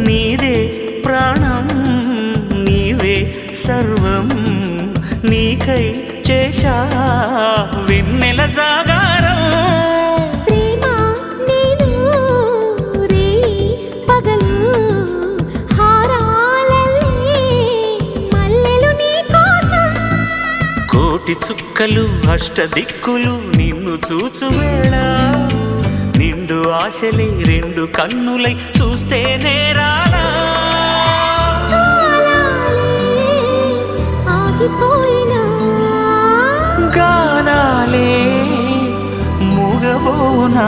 నీదే ప్రాణం నీవే సర్వం నీకై చేశా వెన్నెల జాగారం ప్రేమ నేను రే పగలు హారాలల్లే మల్లెలు నీ కోసం కోటి చుక్కలు అష్టదిక్కులు నిన్ను చూచువేళ నిండు ఆశలే రెండు కన్నులై చూస్తే నేరాలా ఆగిపోయినా గానాలే మూగబోనా